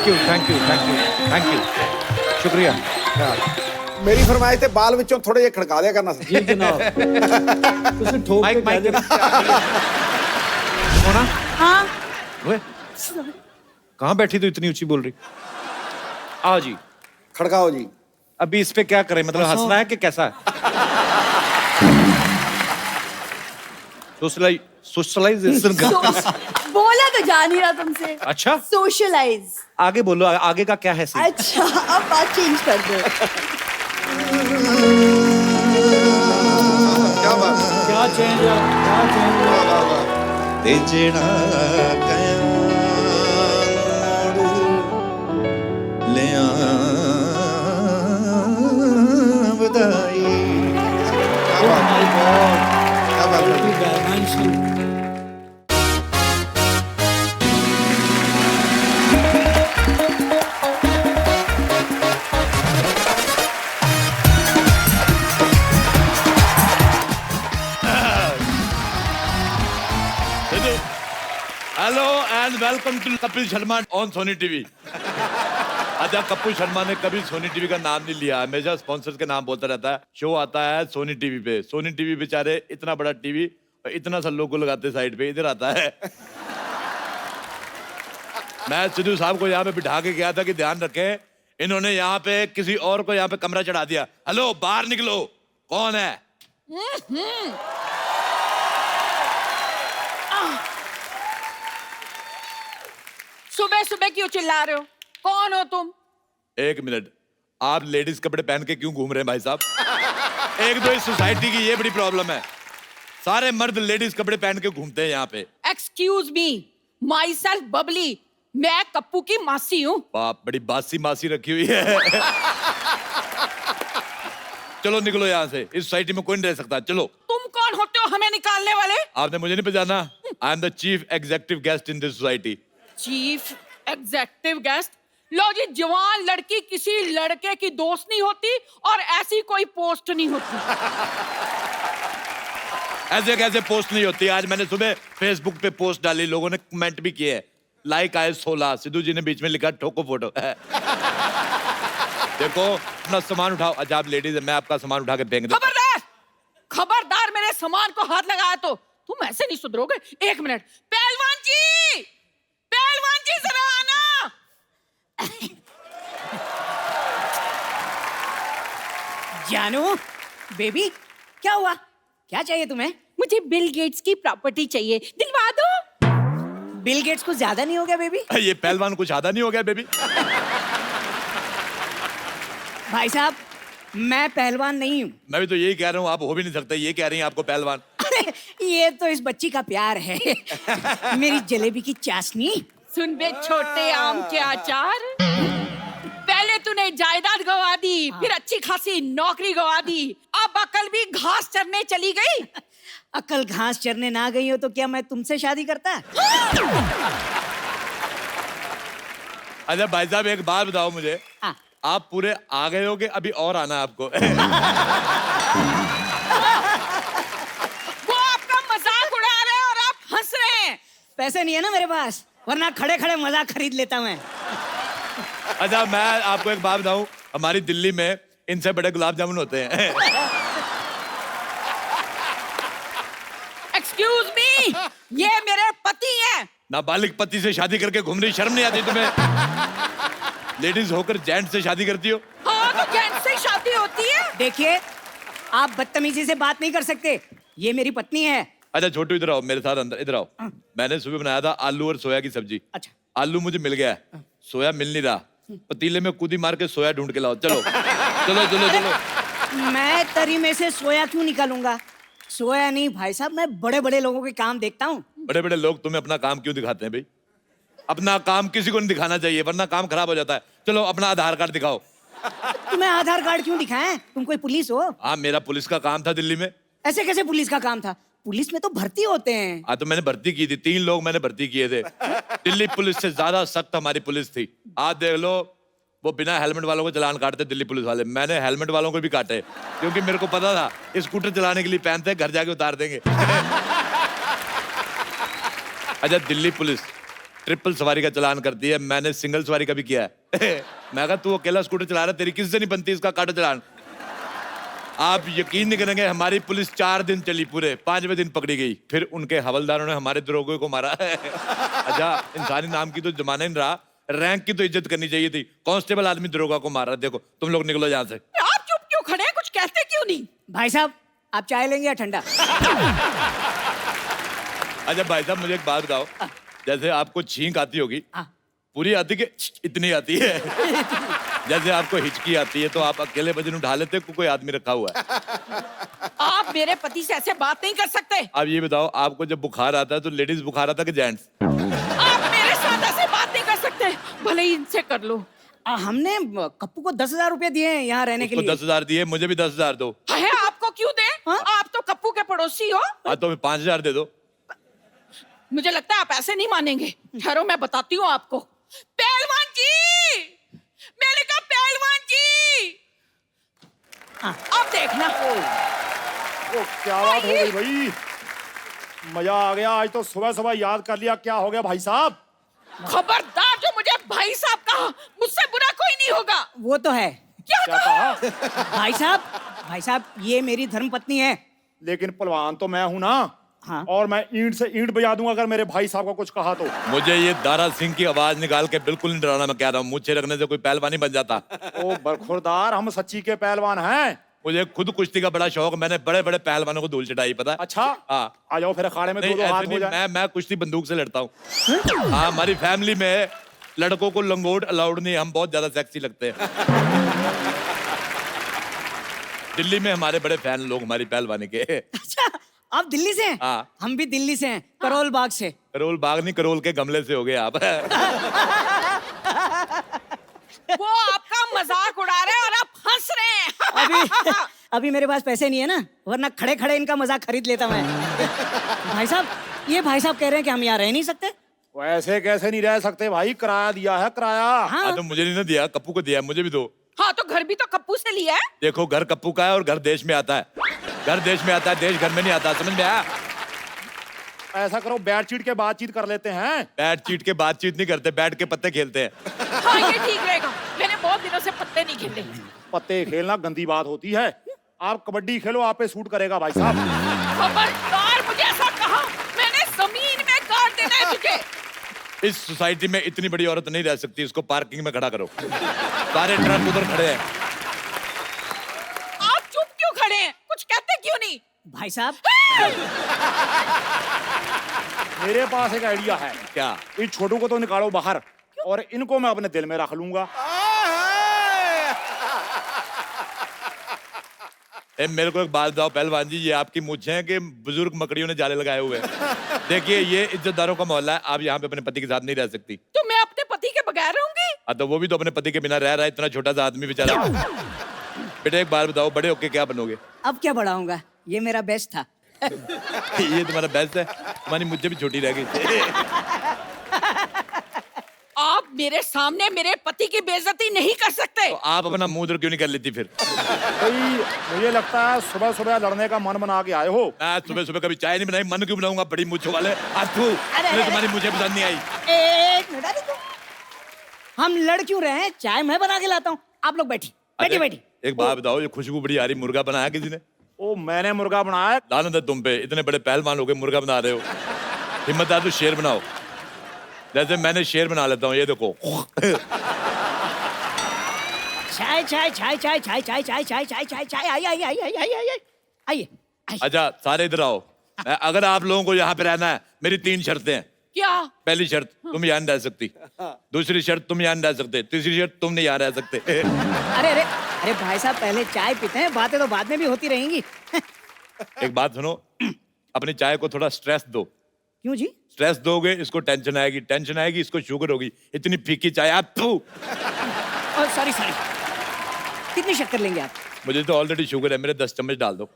Thank you thank you thank you शुक्रिया। मेरी फरमाइश ते बाल विचों थोड़े जे खड़का दिया करना जी जनाब तुसी ठोक के माइक माइक कह दे मोना हाँ ओए कहाँ बैठी तू इतनी ऊंची बोल रही? आओ जी। खड़काओ जी। अभी इस पे क्या करें, मतलब हंसना है कि कैसा है? सोशलाइजेशन का बोला तो जा नहीं रहा तुमसे। अच्छा सोशलाइज। आगे बोलो, आगे का क्या है सीन? अच्छा अब बात चेंज कर दो। क्या बात क्या चेंज है क्या चेंज है ते जेड़ा कया ले आ बधाई। ओह माय गॉड क्या बात है dimension hello and welcome to Kapil Sharma on Sony TV. अच्छा, कपिल शर्मा ने कभी सोनी टीवी का नाम नहीं लिया, हमेशा स्पॉन्सर्स के नाम बोलता रहता है। शो आता है सोनी टीवी पे। सोनी टीवी बेचारे इतना बड़ा टीवी और इतना सा लोगो लगाते साइड पे, इधर आता है। मैं सिद्धू साहब को यहाँ पे बिठा के गया था कि ध्यान रखें, इन्होंने यहाँ पे किसी और को यहाँ पे कमरा चढ़ा दिया। हेलो बाहर निकलो, कौन है? सुबह सुबह क्यों चिल्ला रहे हो? कौन हो तुम? एक मिनट, आप लेडीज कपड़े पहन के क्यों घूम रहे हैं भाई साहब? एक दो इस सोसाइटी की ये बड़ी प्रॉब्लम है, सारे मर्द लेडीज कपड़े पहन के घूमते हैं यहाँ पे। Excuse me, my self Babli, मैं कप्पू की मासी हूँ। बाप, बड़ी बासी मासी रखी हुई है। चलो निकलो यहाँ से, इस सोसाइटी में कोई नहीं रह सकता। चलो। तुम कौन होते हो हमें निकालने वाले? आपने मुझे नहीं पहचाना? I am the chief executive guest in this society. Chief executive guest? लो जी, जवान लड़की किसी लड़के की दोस्त नहीं होती और ऐसी कोई पोस्ट नहीं होती। ऐसे कैसे पोस्ट नहीं होती? आज मैंने सुबह फेसबुक पे पोस्ट डाली, लोगों ने कमेंट भी किए, लाइक आए 16। सिद्धू जी ने बीच में लिखा ठोको फोटो। देखो अपना सामान उठाओ। अच्छा आप लेडीज है, मैं आपका सामान उठा के फेंक दूं। खबरदार, खबरदार मेरे सामान को हाथ लगाया तो तुम ऐसे नहीं सुधरोगे। एक मिनट, पहलवान जी, पहलवान जी जरा आना। जानू बेबी, क्या हुआ? क्या चाहिए तुम्हें? मुझे बिल गेट्स की प्रॉपर्टी चाहिए, दिलवा दो। बिल गेट्स को ज्यादा नहीं हो गया बेबी? ये पहलवान कुछ आधा नहीं हो गया बेबी? भाई साहब, मैं पहलवान नहीं हूँ। मैं भी तो यही कह रहा हूँ, आप हो भी नहीं सकते, ये कह रही हैं आपको पहलवान। ये तो इस बच्ची का प्यार है। मेरी जलेबी की चाशनी। सुन बे छोटे आम के अचार, पहले तूने जायदाद गवा दी, फिर अच्छी खासी नौकरी गवा दी, अब अकल भी घास चरने चली गई। अकल घास चरने ना गई हो तो क्या मैं तुमसे शादी करता? अच्छा भाई साहब एक बात बताओ मुझे, हाँ। आप पूरे आ गए हो कि अभी और आना है आपको? वो आपका मजाक उड़ा रहे हैं और आप हंस रहे हैं। पैसे नहीं है ना मेरे पास, वरना खड़े खड़े मजाक खरीद लेता मैं। अच्छा मैं आपको एक बात बताऊं, हमारी दिल्ली में इनसे बड़े गुलाब जामुन होते हैं। एक्सक्यूज मी, ये मेरे पति हैं। नाबालिग पति से शादी करके घूम रही, शर्म नहीं आती तुम्हें? लेडीज होकर जेंट से शादी करती हो? हाँ तो जेंट्स से शादी होती है। देखिए, आप बदतमीजी से बात नहीं कर सकते, ये मेरी पत्नी है। अच्छा छोटू इधर आओ, मेरे साथ अंदर इधर आओ। मैंने सुबह बनाया था आलू और सोया की सब्जी। अच्छा। आलू मुझे मिल गया, सोया मिल नहीं रहा, पतीले में कूदी मार के सोया ढूंढ के लाओ। चलो चलो चलो चलो। मैं तरी में से सोया क्यों निकालूंगा? सोया नहीं भाई साहब, मैं बड़े बड़े लोगों के काम देखता हूँ। बड़े बड़े लोग तुम्हें अपना काम क्यों दिखाते हैं भाई? अपना काम किसी को नहीं दिखाना चाहिए, वरना काम खराब हो जाता है। चलो अपना आधार कार्ड दिखाओ। तुम्हें आधार कार्ड क्यों दिखाएं? तुम कोई पुलिस हो? हाँ मेरा पुलिस का काम था दिल्ली में। ऐसे कैसे पुलिस का काम था? पुलिस में तो भर्ती होते हैं। हाँ तो मैंने भर्ती की थी, 3 लोग मैंने भर्ती किए थे। दिल्ली पुलिस से ज्यादा सख्त हमारी पुलिस थी। आज देख लो, वो बिना हेलमेट वालों को चालान काटते दिल्ली पुलिस वाले। मैंने हेलमेट वालों को भी काटे, क्योंकि मेरे को पता था स्कूटर चलाने के लिए पहनते हैं, घर जाके उतार देंगे। अच्छा दिल्ली पुलिस ट्रिपल सवारी का चलान करती है, मैंने सिंगल सवारी का भी किया है। मैं कहा तू अकेला स्कूटर चला रहा है, तेरी किससे नहीं बनती, इसका काटो चलान। आप यकीन नहीं करेंगे, हमारी पुलिस 4 दिन चली, पूरे 5वें दिन पकड़ी गई। फिर उनके हवलदारों ने हमारे दरोगे को मारा। अच्छा, इंसानी नाम की तो जमाना ही नहीं रहा, रैंक की तो इज्जत करनी चाहिए थी। कांस्टेबल आदमी दरोगा को मार रहा है। देखो तुम लोग निकलो यहाँ से। आप चुप क्यों खड़े हैं? कुछ कहते क्यों नहीं? भाई साहब आप चाय लेंगे या ठंडा? अच्छा भाई साहब, मुझे एक बात बताओ, जैसे आपको छींक आती होगी, पूरी आती कि इतनी आती है? जैसे आपको हिचकी आती है तो आप अकेले वजन उठा लेते हो, कोई आदमी रखा हुआ है? आप मेरे पति से ऐसे बात नहीं कर सकते। आप ये बताओ, आपको जब बुखार आता है तो लेडीज बुखार आता है कि जेंट्स? आप मेरे साथ ऐसे बात नहीं कर सकते, भले ही इनसे कर लो। हमने कप्पू को 10,000 रुपए दिए हैं यहाँ रहने के उसको लिए। 10,000 दिए, मुझे भी 10,000 दो। है आपको क्यों दे? हाँ? आप तो कप्पू के पड़ोसी हो। हाँ तो 5,000 दे दो। मुझे लगता है आप ऐसे नहीं मानेंगे। ठहरो मैं बताती हूँ आपको। पहलवान जी, मैंने कहा पहलवान जी, अब देखना। ओ क्या बात हो गई भाई, मजा आ गया। आज तो सुबह सुबह याद कर लिया। क्या हो गया भाई साहब? खबरदार, जो मुझे भाई साहब कहा, मुझसे बुरा कोई नहीं होगा। वो तो है। क्या कहा? भाई साहब ये मेरी धर्मपत्नी है। लेकिन पहलवान तो मैं हूं ना। हाँ। और मैं ईंट से ईंट बजा दूंगा अगर मेरे भाई साहब को कुछ कहा तो। मुझे ये दारा सिंह की आवाज निकाल के बिल्कुल नहीं डराना। मैं कह रहा हूँ, मुझे रखने से कोई पहलवान नहीं बन जाता। ओ बरखुरदार, हम सच्ची के पहलवान हैं। मुझे खुद कुश्ती का बड़ा शौक, मैंने बड़े बड़े पहलवानों को धूल चटाई, पता है? अच्छा, हाँ। आ जाओ फिर अखाड़े में नहीं, 2-2 हाथ ऐसे हो नहीं, जाए। मैं कुश्ती बंदूक से लड़ता हूँ। हाँ, हमारी फैमिली में लड़कों को लंगोट अलाउड नहीं, हम बहुत ज्यादा सेक्सी लगते हैं। दिल्ली में हमारे बड़े फैन लोग हमारी पहलवानी के। अच्छा आप दिल्ली से हैं? हाँ। हम भी दिल्ली से हैं, करोल बाग से। करोल बाग नहीं, करोल के गमले से हो गए आप। वो आपका मजाक उड़ा रहे हैं और आप हंस रहे हैं। अभी मेरे पास पैसे नहीं है ना, वरना खड़े खड़े इनका मजाक खरीद लेता मैं। भाई साहब, ये भाई साहब कह रहे हैं कि हम यहाँ रह नहीं सकते। वैसे कैसे नहीं रह सकते भाई, किराया दिया है किराया। हाँ तो मुझे नहीं ना दिया, कप्पू को दिया, मुझे भी दो। हाँ तो घर भी तो कप्पू से लिया है। देखो, घर कप्पू का है और घर देश में आता है। घर देश में आता है, देश घर में नहीं आता, समझ में आया? ऐसा करो, बैट चीट के बातचीत कर लेते हैं। बैट चीट के बातचीत नहीं करते, बैठ के पत्ते खेलते हैं। हाँ ये ठीक रहेगा, मैंने बहुत दिनों से पत्ते नहीं खेले। पत्ते खेलना गंदी बात होती है। आप कबड्डी खेलो, आप पे सूट करेगा भाई साहब। खबरदार, मुझे ऐसा कहा, मैंने जमीन में काट देना है तुझे। इस सोसाइटी में इतनी बड़ी औरत नहीं रह सकती, इसको पार्किंग में खड़ा करो। सारे ट्रक उधर खड़े हैं। आप चुप क्यों खड़े हैं? कुछ कहते क्यों नहीं? भाई साहब मेरे पास एक आइडिया है। क्या? इस छोटू को तो निकालो बाहर और इनको मैं अपने दिल में रख लूंगा। मेरे को एक बात बताओ पहलवान जी, ये आपकी मूंछें हैं कि बुजुर्ग मकड़ियों ने जाले लगाए हुए हैं? देखिए, ये इज्जतदारों का मोहल्ला है, आप यहाँ पे अपने पति के साथ नहीं रह सकती। तो मैं अपने पति के बगैर रहूंगी? तो वो भी तो अपने पति के बिना रह रहा है, इतना छोटा सा आदमी बेचारा। बेटा एक बात बताओ, बड़े होके क्या बनोगे? अब क्या बड़ा होऊंगा, ये मेरा बेस्ट था। ये तुम्हारा बेस्ट है, तुम्हारी मुझे भी छोटी रह गई। आप मेरे सामने मेरे पति की बेइज्जती नहीं कर सकते। तो आप अपना मुंह उधर क्यों नहीं कर लेती फिर? भाई मुझे लगता है सुबह सुबह लड़ने का मन बना के आए हो। मैं सुबह सुबह कभी चाय नहीं बनाई, मन क्यों बनाऊंगा? बड़ी मूंछों वाले मुझे तुम्हारी मुझे पसंद नहीं आई। एक मिनट, अरे हम लड़ क्यों रहे हैं? चाय मैं बना के लाता हूँ, आप लोग बैठी बैठी बैठी। एक बात बताओ, ये खुशबू बड़ी आ रही, मुर्गा बनाया किसी ने? ओ मैंने मुर्गा बनाया। लानत है तुम पे, इतने बड़े पहलवान हो गए, मुर्गा बना रहे हो। हिम्मत है तो शेर बनाओ, जैसे मैंने शेर बना लेता हूँ। ये देखो। चाय चाय चाय चाय चाय चाय चाय चाय चाय चाय चाय आइए आइए आइए आइए आइए आइए आइए। अच्छा सारे इधर आओ। अगर आप लोगों को यहाँ पे रहना है, मेरी 3 शर्तें हैं। क्या? पहली शर्त, तुम यहाँ नहीं रह सकती। दूसरी शर्त, तुम यहाँ नहीं रह सकते। तीसरी शर्त, तुम नहीं यहाँ रह सकते। अरे अरे अरे भाई साहब, पहले चाय पीते हैं, बातें तो बाद में भी होती रहेंगी। एक बात सुनो, अपनी चाय को थोड़ा स्ट्रेस दो। क्यों जी? स्ट्रेस दोगे इसको टेंशन आएगी, टेंशन आएगी इसको शुगर होगी। इतनी फीकी चाय आप सॉरी सॉरी, कितनी शक्कर लेंगे आप? मुझे तो ऑलरेडी शुगर है, मेरे 10 चम्मच डाल दो।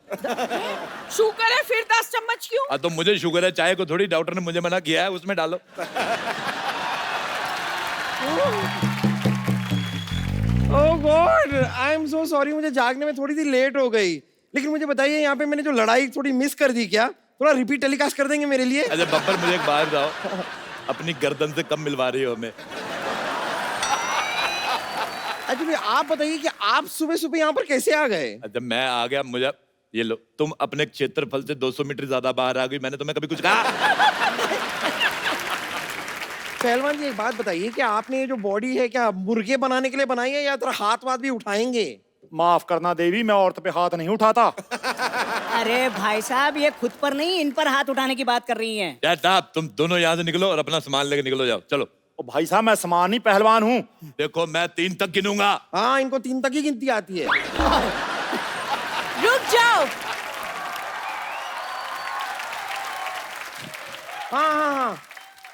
शुगर है, फिर 10 चम्मच क्यों? हाँ तो मुझे शुगर है, चाय को थोड़ी, डॉक्टर ने मुझे मना किया है, उसमें डालो। Oh god, I am so sorry, मुझे जागने में थोड़ी सी लेट हो गई। लेकिन मुझे बताइए, यहाँ पे मैंने जो लड़ाई थोड़ी मिस कर दी, क्या थोड़ा रिपीट टेलीकास्ट कर देंगे मेरे लिए? अच्छा बब्बर, मुझे एक बात बताओ, अपनी गर्दन से कम मिलवा रही हो हमें। अच्छा भाई आप बताइए कि आप सुबह सुबह यहाँ पर कैसे आ गए? जब मैं आ गया मुझे ये लो, तुम अपने क्षेत्रफल से 200 मीटर ज्यादा बाहर आ गई, मैंने तुम्हें कभी कुछ कहा? पहलवान जी एक बात बताइए कि आपने ये जो बॉडी है क्या मुर्गे बनाने के लिए बनाई है या थोड़ा हाथ वाथ भी उठाएंगे? माफ करना देवी, मैं औरत पे हाथ नहीं उठाता। अरे भाई साहब ये खुद पर नहीं इन पर हाथ उठाने की बात कर रही हैं। Shut up, तुम दोनों यहाँ से निकलो और अपना सामान लेके निकलो, जाओ चलो। ओ भाई साहब मैं समानी पहलवान हूँ। देखो मैं 3 तक गिनूंगा। हाँ इनको 3 तक ही गिनती आती है। रुक जाओ। हाँ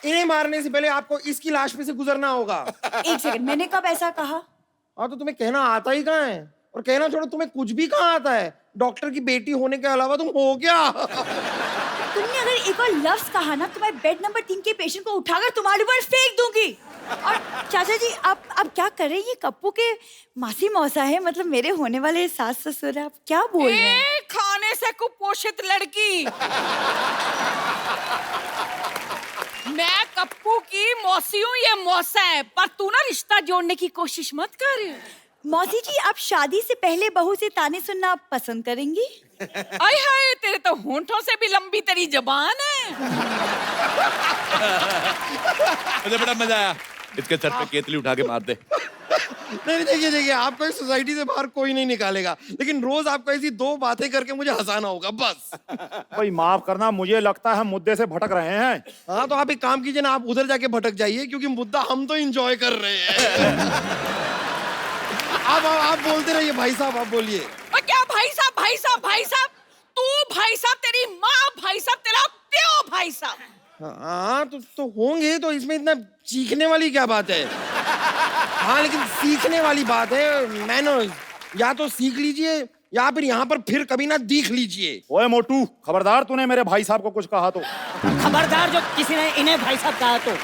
इन्हें मारने से पहले आपको इसकी लाश पे से गुजरना होगा। एक सेकंड, मैंने कब ऐसा कहा? हाँ तो तुम्हें कहना आता ही कहाँ है, और कहना छोड़ो तुम्हें कुछ भी कहाँ आता है। डॉक्टर की बेटी होने के अलावा तुम हो क्या? तुमने अगर एक और लफ्ज कहा ना तो मैं बेड नंबर 3 के पेशेंट को उठाकर तुम्हारे ऊपर फेंक दूंगी। और चाचा जी आप क्या कर रहे हैं? ये कप्पू के मासी मौसा है, मतलब मेरे होने वाले सास ससुर है। आप क्या बोल रहे हैं? खाने से कुपोषित लड़की। मैं कप्पू की मौसी हूँ, ये मौसा है, पर तू ना रिश्ता जोड़ने की कोशिश मत कर। मौसी जी आप शादी से पहले बहू से ताने सुनना पसंद करेंगी? आय हाय, तेरे तो होंठों से भी लंबी तेरी जबान है। मुझे बड़ा मजा आया, इसके सर पे केतली उठा के मार दे। नहीं देखिए आपको इस सोसाइटी से बाहर कोई नहीं निकालेगा, लेकिन रोज आपको ऐसी 2 बातें करके मुझे हंसाना होगा बस। भाई माफ करना, मुझे लगता है मुद्दे से भटक रहे हैं। हाँ तो आप एक काम कीजिए ना, आप उधर जाके भटक जाइए क्योंकि मुद्दा हम तो एंजॉय कर रहे हैं। आप बोलते रहिए भाई साहब, आप बोलिए। और क्या भाई साहब, भाई साहब, भाई साहब? तू भाई साहब, तेरी माँ भाई साहब, तेरा प्यो भाई साहब। हाँ तो होंगे, तो इसमें इतना चीखने वाली क्या बात है? हाँ लेकिन सीखने वाली बात है, मैनर्स। या तो सीख लीजिए या फिर यहाँ पर फिर कभी ना दिख लीजिए। ओए मोटू, खबरदार तूने मेरे भाई साहब को कुछ कहा तो। खबरदार जो किसी ने इन्हें भाई साहब कहा तो।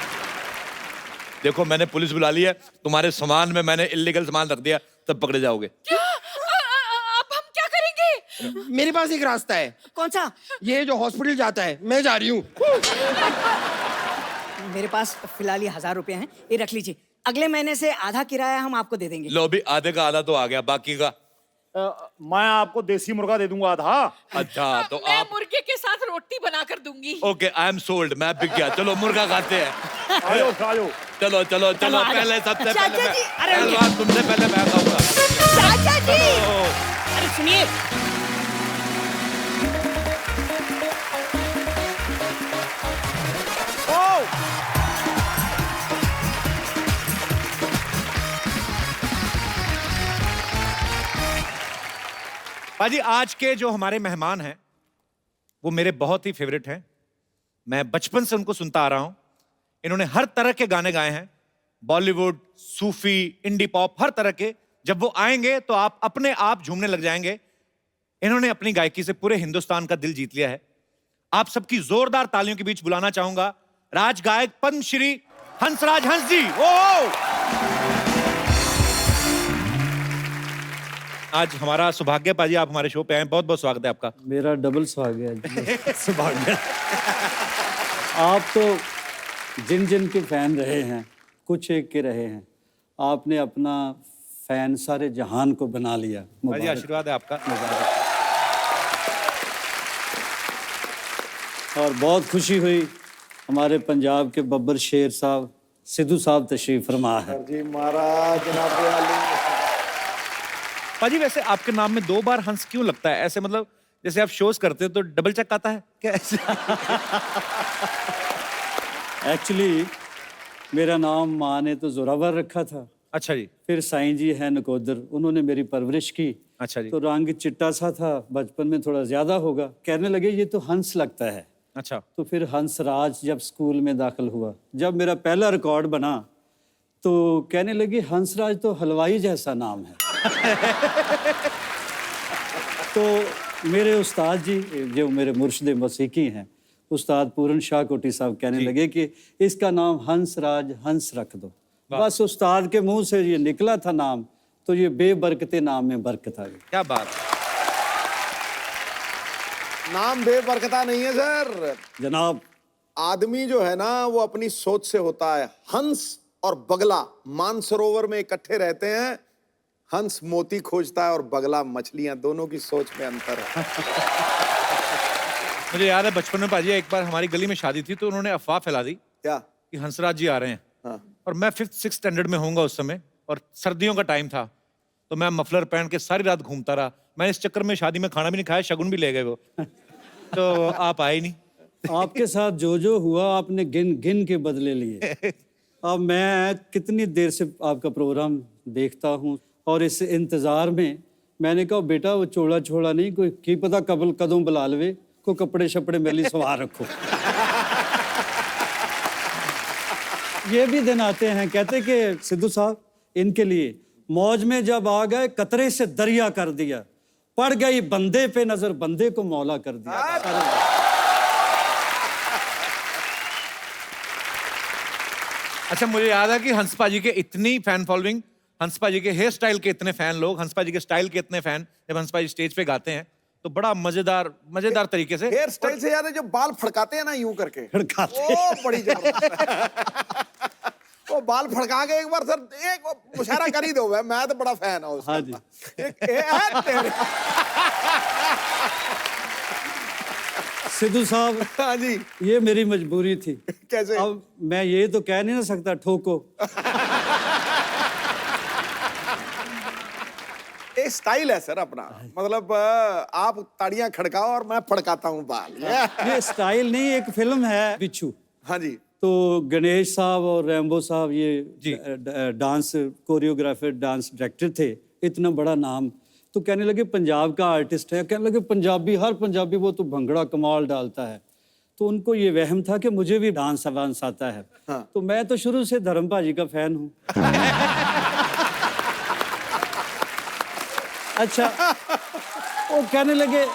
देखो मैंने पुलिस बुला ली है, तुम्हारे सामान में मैंने इलीगल सामान रख दिया, तब पकड़े जाओगे। क्या? अब हम क्या करेंगे? मेरे पास एक रास्ता है। कौन सा? ये जो हॉस्पिटल जाता है, मैं जा रही हूँ। मेरे पास फिलहाल ये 1000 रुपए हैं, ये रख लीजिए। अगले महीने से आधा किराया हम आपको दे देंगे। लो भी आधे का आधा तो आ गया, बाकी का मैं आपको देसी मुर्गा दे दूंगा आधा। अच्छा तो मैं आप मुर्गे के साथ रोटी बना कर दूंगी। ओके, आई एम सोल्ड, मैं बिक गया। चलो मुर्गा खाते हैं। आयो आयो। चलो चलो चलो, आ जाओ। पहले सबसे चाचा पहले जी, मैं पहलवान, तुमसे पहले मैं खाऊंगा। चाचा जी अरे सुनिए, पाजी आज के जो हमारे मेहमान हैं वो मेरे बहुत ही फेवरेट हैं। मैं बचपन से उनको सुनता आ रहा हूं। इन्होंने हर तरह के गाने गाए हैं, बॉलीवुड, सूफी, इंडी पॉप, हर तरह के। जब वो आएंगे तो आप अपने आप झूमने लग जाएंगे। इन्होंने अपनी गायकी से पूरे हिंदुस्तान का दिल जीत लिया है। आप सबकी जोरदार तालियों के बीच बुलाना चाहूंगा राज गायक पद्मश्री हंसराज हंस जी। आज हमारा सौभाग्य पाजी, आप हमारे शो पे आए, बहुत बहुत स्वागत है आपका। मेरा डबल सौभाग्य है। सौभाग्य। आप तो जिन जिन के फैन रहे हैं, कुछ एक के रहे हैं, आपने अपना फैन सारे जहान को बना लिया। पाजी आशीर्वाद है आपका। और बहुत खुशी हुई, हमारे पंजाब के बब्बर शेर साहब सिद्धू साहब तशरीफ फरमा है। जी महाराज, जनाब आली। पाजी वैसे आपके नाम में 2 बार हंस क्यों लगता है? ऐसे मतलब जैसे आप शोज करते हो तो डबल चेक आता है क्या ऐसे? एक्चुअली मेरा नाम माँ ने तो जोरावर रखा था। अच्छा जी। फिर साईं जी हैं नकोदर, उन्होंने मेरी परवरिश की। अच्छा जी। तो रंग चिट्टा सा था, बचपन में थोड़ा ज्यादा होगा, कहने लगे ये तो हंस लगता है। अच्छा। तो फिर हंसराज जब स्कूल में दाखिल हुआ, जब मेरा पहला रिकॉर्ड बना तो कहने लगे हंसराज तो हलवाई जैसा नाम है। तो मेरे उस्ताद जी जो मेरे मुर्शिद मौसीकी हैं, उस्ताद पूरन शाह कोटी साहब कहने लगे कि इसका नाम हंसराज हंस रख दो। बस उस्ताद के मुंह से ये निकला था नाम, तो ये बेबरकते नाम में बरकत आ गई। क्या बात है। नाम बेबरकता नहीं है सर। जनाब आदमी जो है ना वो अपनी सोच से होता है। हंस और बगला मानसरोवर में इकट्ठे रहते हैं। हंस मोती खोजता है और बगला मछलियां। दोनों की सोच में अंतर है। मुझे याद है बचपन में पाजी एक बार हमारी गली में शादी थी तो उन्होंने अफवाह फैला दी क्या? कि हंसराज जी आ रहे हैं। हाँ। और मैं 5th-6th स्टैंडर्ड में होऊंगा उस समय और सर्दियों का टाइम था, तो मैं मफलर पहन के सारी रात घूमता रहा। मैं इस चक्कर में शादी में खाना भी नहीं खाया, शगुन भी ले गए वो। तो आप आए नहीं। आपके साथ जो हुआ आपने गिन गिन के बदले लिए। अब मैं कितनी देर से आपका प्रोग्राम देखता हूँ और इस इंतजार में मैंने कहा बेटा वो चोड़ा छोड़ा नहीं, कोई की पता कबल कदों बुला लवे, को कपड़े शपड़े मेरे लिए सवार रखो। ये भी दिन आते हैं, कहते कि सिद्धू साहब इनके लिए मौज में जब आ गए कतरे से दरिया कर दिया, पड़ गई बंदे पे नजर बंदे को मौला कर दिया। अच्छा, मुझे याद है कि हंस पाजी के इतनी फैन फॉलोइंग, हंस पाजी के हेयर स्टाइल के इतने फैन लोग, हंस पाजी के स्टाइल के इतने फैन, जब हंस पाजी स्टेज पे गाते हैं तो बड़ा मजेदार तरीके से। हेयर स्टाइल से याद है जो बाल फड़काते हैं ना यूं करके, फड़काते वो बड़ी जबरदस्त। वो बाल फड़का के एक बार सर एक मुशायरा कर ही दो। मैं तो बड़ा फैन हूँ उसका। हाँ जी। तेरे। सिद्धू साहब हाँ जी। ये मेरी मजबूरी थी। कैसे? अब मैं ये तो कह नहीं ना सकता ठोको। ये स्टाइल है सर अपना, मतलब आप ताड़ियां खड़काओ और मैं फड़काता हूँ बाल। ये स्टाइल नहीं, एक फिल्म है बिच्छू। हाँ जी। तो गणेश साहब और रैम्बो साहब ये डांस कोरियोग्राफर, डांस डायरेक्टर थे, इतना बड़ा नाम। तो कहने लगे पंजाब का आर्टिस्ट है, कहने लगे पंजाबी, हर पंजाबी वो तो भंगड़ा कमाल डालता है। तो उनको ये वहम था कि मुझे भी डांस वांस आता है। हाँ। तो मैं तो शुरू से धर्म भाजी का फैन हूँ। अच्छा, वो कहने लगे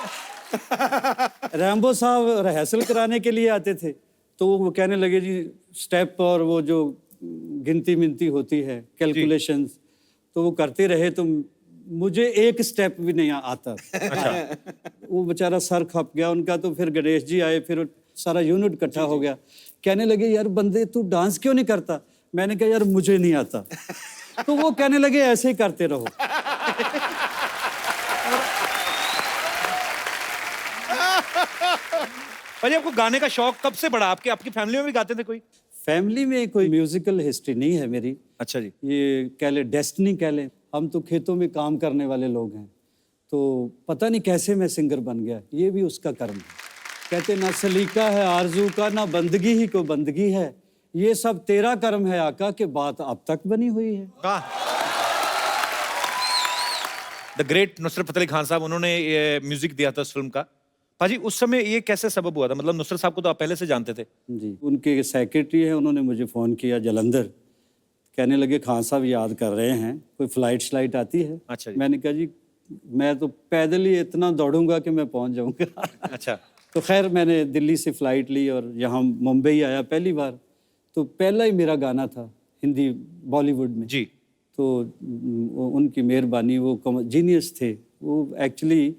रैम्बो साहब रिहर्सल कराने के लिए आते थे, तो वो कहने लगे जी स्टेप और वो जो गिनती मिनती होती है, कैलकुलेशंस, तो वो करते रहे तो मुझे एक स्टेप भी नहीं आता। अच्छा। वो बेचारा सर खप गया उनका। तो फिर गणेश जी आए, फिर सारा यूनिट इकट्ठा हो गया। कहने लगे यार बंदे तू डांस क्यों नहीं करता? मैंने कहा यार मुझे नहीं आता। तो वो कहने लगे ऐसे ही करते रहो। भाई आपको गाने का शौक कब से बढ़ा? आपकी फैमिली में भी गाते थे कोई? फैमिली में कोई म्यूजिकल हिस्ट्री नहीं है मेरी। अच्छा जी। ये कह ले डेस्टिनी कह ले, हम तो खेतों में काम करने वाले लोग हैं। तो पता नहीं कैसे मैं सिंगर बन गया, ये भी उसका कर्म है। कहते ना सलीका है आरजू का, ना बंदगी ही को बंदगी है, ये सब तेरा कर्म है आका, के बात अब तक बनी हुई है। द ग्रेट नुसरत फतेह अली खान साहब, उन्होंने ये म्यूजिक दिया था उस फिल्म का। पाजी उस समय ये कैसे सबब हुआ था? मतलब नुसरत साहब को तो आप पहले से जानते थे। जी, उनके सेक्रेटरी हैं, उन्होंने मुझे फ़ोन किया जलंधर, कहने लगे खान साहब याद कर रहे हैं, कोई फ्लाइट आती है? अच्छा जी। मैंने कहा जी मैं तो पैदल ही इतना दौड़ूंगा कि मैं पहुंच जाऊंगा। अच्छा। तो खैर मैंने दिल्ली से फ़्लाइट ली और यहाँ मुंबई आया पहली बार। तो पहला ही मेरा गाना था हिंदी बॉलीवुड में जी। तो उनकी मेहरबानी, वो जीनियस थे। वो एक्चुअली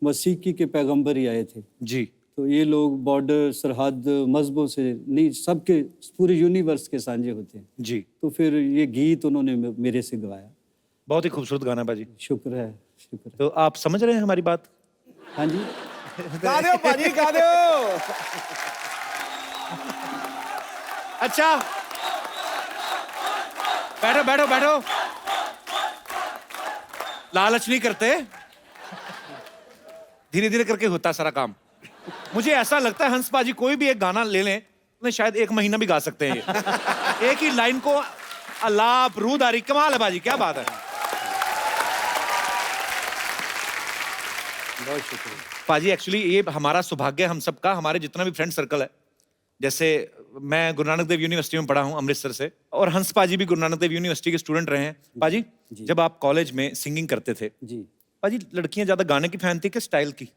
मसीकी के पैगंबर ही आए थे जी। तो ये लोग बॉर्डर सरहद मजहबों से नहीं, सबके पूरे यूनिवर्स के सांझे होते हैं जी। तो फिर ये गीत उन्होंने मेरे से गवाया। बहुत ही खूबसूरत गाना बाजी। शुक्र है, शुक्र है। तो आप समझ रहे हैं हमारी बात? हाँ जी। गा दो पाजी, गा दो। अच्छा, बैठो बैठो बैठो, लालच नहीं करते, धीरे धीरे करके होता सारा काम। मुझे ऐसा लगता है हंस पाजी कोई भी एक गाना ले लें तो शायद 1 महीना भी गा सकते हैं ये। एक ही लाइन को अलाप रूदारी, कमाल है बाजी, क्या बात है। बहुत शुक्रिया पाजी। एक्चुअली ये हमारा सौभाग्य हम सबका, हमारे जितना भी फ्रेंड सर्कल है, जैसे मैं गुरु नानक देव यूनिवर्सिटी में पढ़ा हूँ अमृतसर से, और हंस पाजी भी गुरु नानक देव यूनिवर्सिटी के स्टूडेंट रहे हैं। पाजी जब आप कॉलेज में सिंगिंग करते थे जी, पाजी लड़कियां ज्यादा गाने की फैन थी कि स्टाइल की?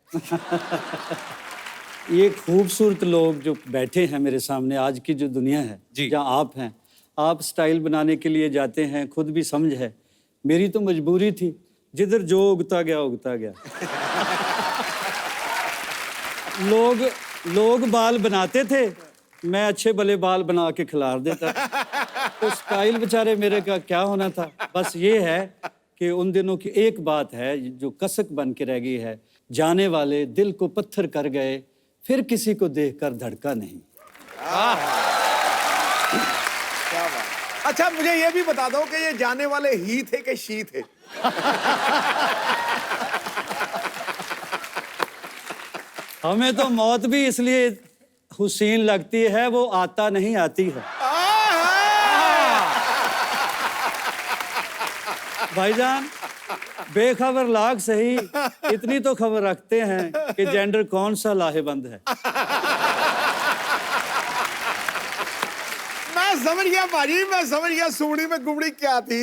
ये खूबसूरत लोग जो बैठे हैं मेरे सामने, आज की जो दुनिया है जहाँ आप हैं, आप स्टाइल बनाने के लिए जाते हैं, खुद भी समझ है। मेरी तो मजबूरी थी, जिधर जो उगता गया उगता गया। लोग बाल बनाते थे मैं अच्छे भले बाल बना के खिलार देता। तो स्टाइल बेचारे मेरे का क्या होना था। बस ये है कि उन दिनों की एक बात है जो कसक बन के रह गई है, जाने वाले दिल को पत्थर कर गए, फिर किसी को देखकर धड़का नहीं। क्या बात। अच्छा मुझे ये भी बता दो कि ये जाने वाले ही थे कि शी थे? हमें तो मौत भी इसलिए हुसैन लगती है, वो आता नहीं आती है। भाईजान बेखबर लाग सही, इतनी तो खबर रखते हैं कि जेंडर कौन सा लाहेबंद है। मैं समझ गया भाजी, मैं समझ गया सुमड़ी में गुमड़ी क्या थी।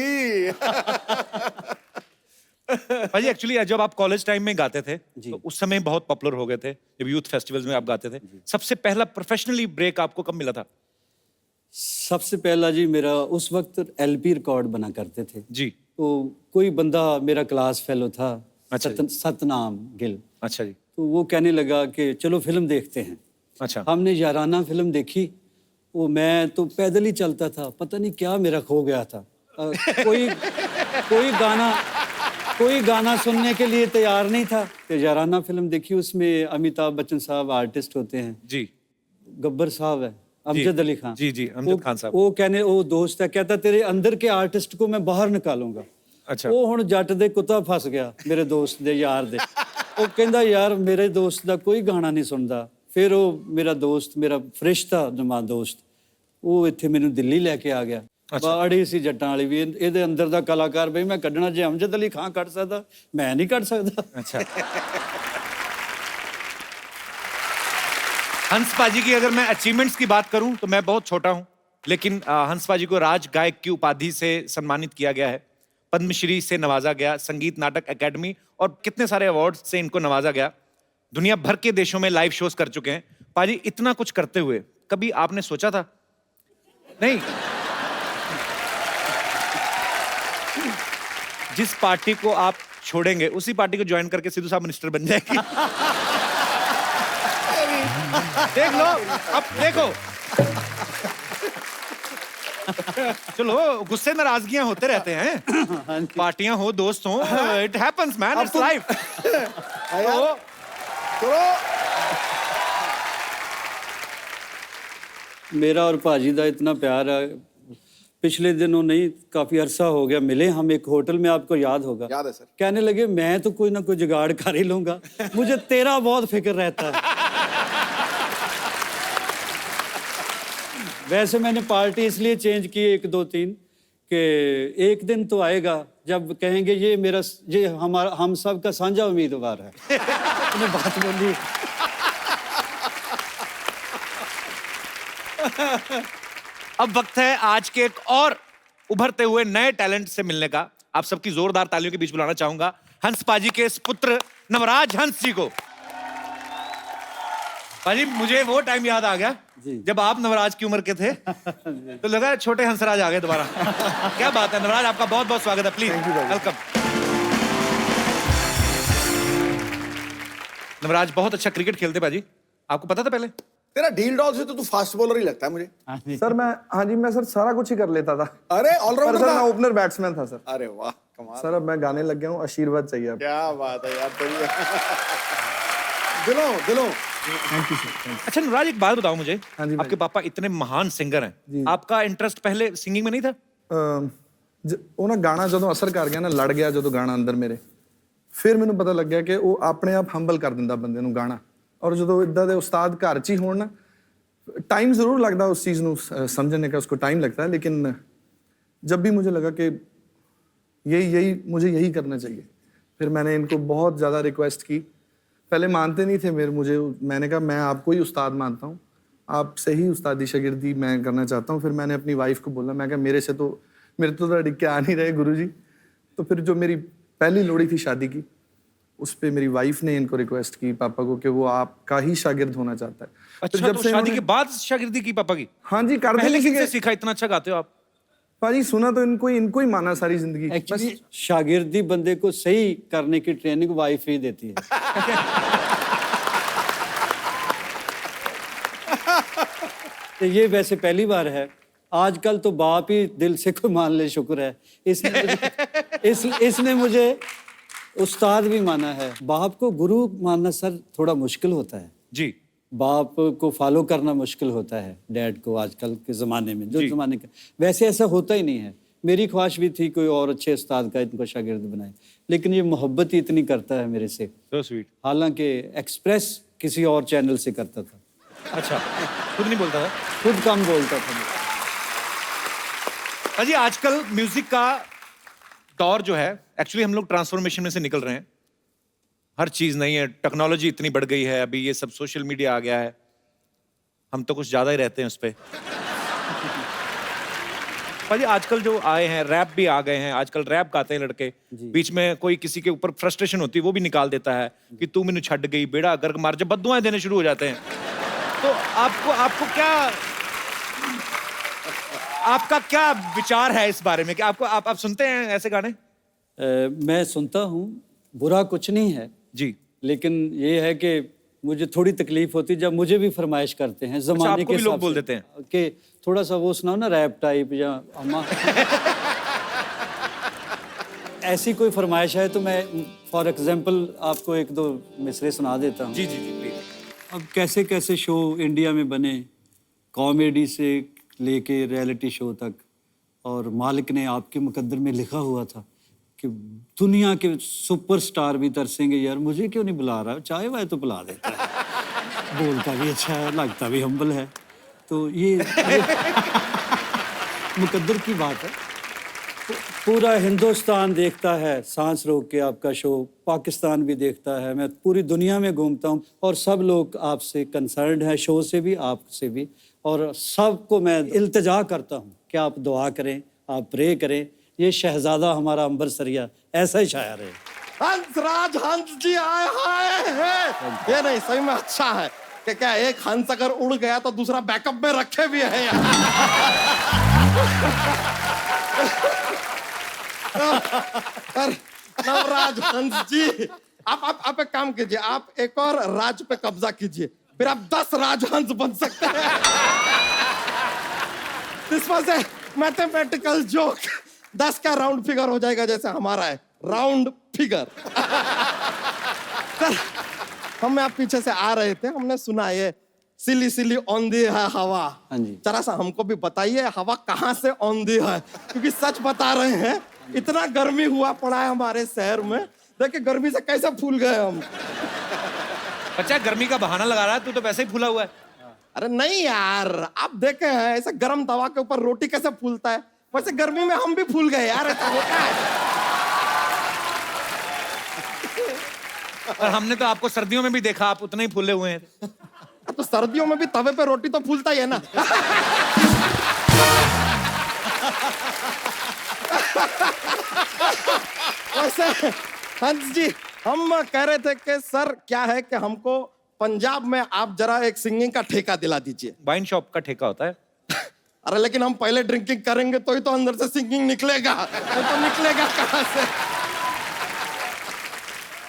भाजी एक्चुअली जब आप कॉलेज टाइम में गाते थे तो उस समय बहुत पॉपुलर हो गए थे, जब यूथ फेस्टिवल्स में आप गाते थे। सबसे पहला प्रोफेशनली ब्रेक आपको कब मिला था? सबसे पहला जी मेरा उस वक्त LP रिकॉर्ड बना करते थे जी। तो कोई बंदा मेरा क्लास फेलो था, अच्छा सतनाम गिल। अच्छा जी। तो वो कहने लगा कि चलो फिल्म देखते हैं। अच्छा। हमने याराना फिल्म देखी। वो मैं तो पैदल ही चलता था, पता नहीं क्या मेरा खो गया था। कोई गाना सुनने के लिए तैयार नहीं था। तो याराना फिल्म देखी, उसमें अमिताभ बच्चन साहब आर्टिस्ट होते हैं जी, गब्बर साहब है, अमजद अली खान। जी जी, अमजद खान साहब। वो दोस्त है, कहता तेरे अंदर के आर्टिस्ट को मैं बाहर निकालूंगा। अच्छा। वो हुण जट दे कुत्ता फस गया मेरे दोस्त दे यार दे। वो कहंदा यार मेरे दोस्त दा कोई गाना नहीं सुनदा। फिर वो मेरा दोस्त, मेरा फरिश्ता जमा दोस्त, वो इत्थे मैनू दिल्ली लैके आ गया। बाड़ी सी जट्टां वाली भी, ਇਹਦੇ अंदर ਦਾ कलाकार बई मैं ਕੱਢਣਾ ਜੇ अमजद अली खान ਕੱਢ ਸਕਦਾ मैं नहीं ਕੱਢ ਸਕਦਾ। अच्छा। हंस पाजी की अगर मैं अचीवमेंट्स की बात करूं तो मैं बहुत छोटा हूं, लेकिन हंस पाजी को राज गायक की उपाधि से सम्मानित किया गया है, पद्मश्री से नवाजा गया, संगीत नाटक अकेडमी और कितने सारे अवार्ड से इनको नवाजा गया। दुनिया भर के देशों में लाइव शोज कर चुके हैं। पाजी इतना कुछ करते हुए कभी आपने सोचा था? नहीं, जिस पार्टी को आप छोड़ेंगे उसी पार्टी को ज्वाइन करके सिद्धू साहब मिनिस्टर बन जाएगी। देख लो, अब देखो। चलो, गुस्से नाराजगियां होते रहते हैं, पार्टियां हो, दोस्त हो, it happens man, it's life. मेरा और भाजी का इतना प्यार है। पिछले दिनों नहीं, काफी अरसा हो गया मिले हम एक होटल में, आपको याद होगा। याद है सर। कहने लगे मैं तो कोई ना कोई जुगाड़ कर ही लूंगा, मुझे तेरा बहुत फिक्र रहता है। वैसे मैंने पार्टी इसलिए चेंज की 1 2 3 कि एक दिन तो आएगा जब कहेंगे ये हमारा, हम सब का साझा उम्मीदवार है। मैंने बात बोली। अब वक्त है आज के एक और उभरते हुए नए टैलेंट से मिलने का। आप सबकी जोरदार तालियों के बीच बुलाना चाहूंगा हंस पाजी के इस पुत्र नवराज हंस जी को। पाजी, मुझे वो टाइम याद आ गया जब आप नवराज की उम्र के थे, तो लगा छोटे हंसराज आ गए दोबारा। क्या बात है नवराज, आपका बहुत बहुत स्वागत है। Please welcome. नवराज बहुत अच्छा क्रिकेट खेलते पाजी, आपको पता था पहले? तेरा ढील डॉल से तो तू फास्ट बॉलर ही लगता है मुझे। सर मैं सर सारा कुछ ही कर लेता था। अरे ऑलराउंडर सर था। मैं ओपनर बैट्समैन था सर। अरे वाह कमाल। सर अब मैं गाने लग गया हूँ, आशीर्वाद चाहिए अब। क्या बात है यार, दिलों। Thank you sir. अच्छा नवराज, एक बात बताओ मुझे। हाँ जी आपके पापा इतने महान सिंगर हैं, आपका इंटरेस्ट पहले सिंगिंग में नहीं था? ਉਹ ਨਾ ਗਾਣਾ ਜਦੋਂ ਅਸਰ ਕਰ ਗਿਆ ਨਾ, ਲੜ ਗਿਆ ਜਦੋਂ ਗਾਣਾ ਅੰਦਰ ਮੇਰੇ, ਫਿਰ ਮੈਨੂੰ ਪਤਾ ਲੱਗਿਆ ਕਿ ਉਹ ਆਪਣੇ ਆਪ ਹੰਬਲ ਕਰ ਦਿੰਦਾ ਬੰਦੇ ਨੂੰ ਗਾਣਾ। ਔਰ ਜਦੋਂ ਇਦਾਂ ਦੇ ਉਸਤਾਦ ਘਰ 'ਚ ਹੀ ਹੋਣ ਨਾ, टाइम ज़रूर लगता है उस चीज़ ਨੂੰ समझने का, उसको टाइम लगता है, लेकिन जब भी मुझे लगा कि मुझे यही करना चाहिए, फिर मैंने इनको बहुत ज़्यादा रिक्वेस्ट की। पहले मानते नहीं थे मैंने कहा मैं आपको ही उस्ताद मानता हूँ, आपसे ही उस्तादी शागिर्दी मैं करना चाहता हूँ। फिर मैंने अपनी वाइफ को बोला, मैं कहा मेरे तो डिक्के आ नहीं रहे गुरुजी। तो फिर जो मेरी पहली लोड़ी थी शादी की, उस पे मेरी वाइफ ने इनको रिक्वेस्ट की पापा को कि वो आपका ही शागिर्द होना चाहता है। अच्छा, जब तो शादी के बाद शागिर्दी की पापा की? हाँ जी, कर पहले किससे सीखा? इतना अच्छा गाते हो आप। पाजी सुना तो इनको ही माना सारी जिंदगी। एक्चुअली शागिर्दी बंदे को सही करने की ट्रेनिंग वाइफ ही देती है। तो ये वैसे पहली बार है। आजकल तो बाप ही दिल से कोई मान ले, शुक्र है। इसने मुझे उस्ताद भी माना है। बाप को गुरु मानना सर थोड़ा मुश्किल होता है जी। बाप को फॉलो करना मुश्किल होता है डैड को, आजकल के ज़माने में जो ज़माने का। वैसे ऐसा होता ही नहीं है। मेरी ख्वाहिश भी थी कोई और अच्छे उस्ताद का इनको शागिर्द बनाए, लेकिन ये मोहब्बत ही इतनी करता है मेरे से। So sweet। हालांकि एक्सप्रेस किसी और चैनल से करता था। अच्छा, खुद नहीं बोलता था? खुद कम बोलता था। अजी आजकल म्यूजिक का दौर जो है, एक्चुअली हम लोग ट्रांसफॉर्मेशन में से निकल रहे हैं। हर चीज नहीं है, टेक्नोलॉजी इतनी बढ़ गई है, अभी ये सब सोशल मीडिया आ गया है, हम तो कुछ ज्यादा ही रहते हैं उस पे। भाई आजकल जो आए हैं, रैप भी आ गए हैं, आजकल रैप गाते हैं लड़के। बीच में कोई किसी के ऊपर फ्रस्ट्रेशन होती है वो भी निकाल देता है कि तू मैंने छड़ गई, बेड़ा गर्क मार, जब बद्दुआएं देने शुरू हो जाते हैं। तो आपको क्या, आपका क्या विचार है इस बारे में कि आप सुनते हैं ऐसे गाने? मैं सुनता हूँ, बुरा कुछ नहीं है जी, लेकिन ये है कि मुझे थोड़ी तकलीफ होती है जब मुझे भी फरमाइश करते हैं जमाने आपको के भी लोग हिसाब बोल से देते हैं कि थोड़ा सा वो सुनाओ ना रैप टाइप या अम्मा। ऐसी कोई फरमाइश है तो मैं फॉर एग्जांपल आपको एक दो मिसरे सुना देता हूँ। जी जी जी प्लीज। अब कैसे कैसे शो इंडिया में बने, कॉमेडी से लेके रियलिटी शो तक, और मालिक ने आपके मुकद्दर में लिखा हुआ था कि दुनिया के सुपरस्टार भी तरसेंगे, यार मुझे क्यों नहीं बुला रहा, चाहे वह तो बुला देता है। बोलता भी अच्छा है, लगता भी हम्बल है। तो ये मुकद्दर की बात है। पूरा हिंदुस्तान देखता है सांस रोक के आपका शो, पाकिस्तान भी देखता है, मैं पूरी दुनिया में घूमता हूँ और सब लोग आपसे कंसर्न्ड है, शो से भी आपसे भी, और सबको मैं इल्तिजा करता हूँ कि आप दुआ करें, आप प्रे करें, ये शहजादा हमारा अंबर सरिया ऐसा ही शायर है। हंसराज हंस जी आए हैं। ये नहीं सही में अच्छा है कि क्या एक हंस अगर उड़ गया तो दूसरा बैकअप में रखे भी है यार। नवराज हंस जी, आप एक काम कीजिए, आप एक और राज पे कब्जा कीजिए, फिर आप 10 राजहंस बन सकते हैं। This was a mathematical joke. 10 का राउंड फिगर हो जाएगा जैसे हमारा है राउंड फिगर। सर हम आप पीछे से आ रहे थे, हमने सुना ये सिली सिली औंधी है हवा। हाँ जी। जरा सा हमको भी बताइए हवा कहाँ से औंधी है, क्योंकि सच बता रहे हैं इतना गर्मी हुआ पड़ा है हमारे शहर में, देखिए गर्मी से कैसे फूल गए हम। बच्चा गर्मी का बहाना लगा रहा है, तू तो वैसे ही फूला हुआ है। अरे नहीं यार, आप देखे हैं ऐसे गर्म तवा के ऊपर रोटी कैसे फूलता है, वैसे गर्मी में हम भी फूल गए यार, ऐसा होता है। और हमने तो आपको सर्दियों में भी देखा, आप उतने ही फूले हुए हैं। तो सर्दियों में भी तवे पे रोटी तो फूलता ही है ना। वैसे हंस जी हम कह रहे थे कि सर क्या है कि हमको पंजाब में आप जरा एक सिंगिंग का ठेका दिला दीजिए। वाइन शॉप का ठेका होता है। अरे लेकिन हम पहले ड्रिंकिंग करेंगे तो ही तो अंदर से सिंगिंग निकलेगा, तो निकलेगा कहां से।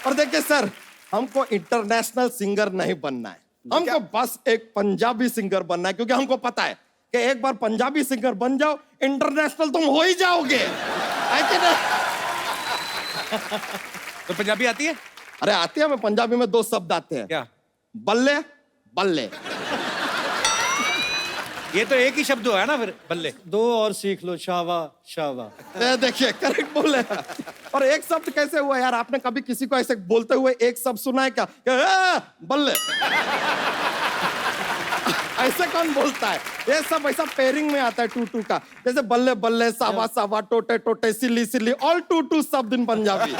और देखिए सर, हमको इंटरनेशनल सिंगर नहीं बनना है, हमको बस एक पंजाबी सिंगर बनना है, क्योंकि हमको पता है कि एक बार पंजाबी सिंगर बन जाओ इंटरनेशनल तुम हो ही जाओगे, है कि नहीं? तो पंजाबी आती है? अरे आती है, हमें पंजाबी में 2 शब्द आते हैं। क्या? बल्ले बल्ले। ये तो एक ही शब्द है ना, फिर बल्ले। 2 और सीख लो, शावा शावा। देखिए करेक्ट बोले। और एक शब्द कैसे हुआ यार, आपने कभी किसी को ऐसे बोलते हुए एक शब्द सुना है क्या? बल्ले। ऐसे कौन बोलता है? ये सब ऐसा पेयरिंग में आता है 2-2 का, जैसे बल्ले बल्ले, सावा सावा, टोटे टोटे, सिली सिली, ऑल 2-2 शब्द इन पंजाबी।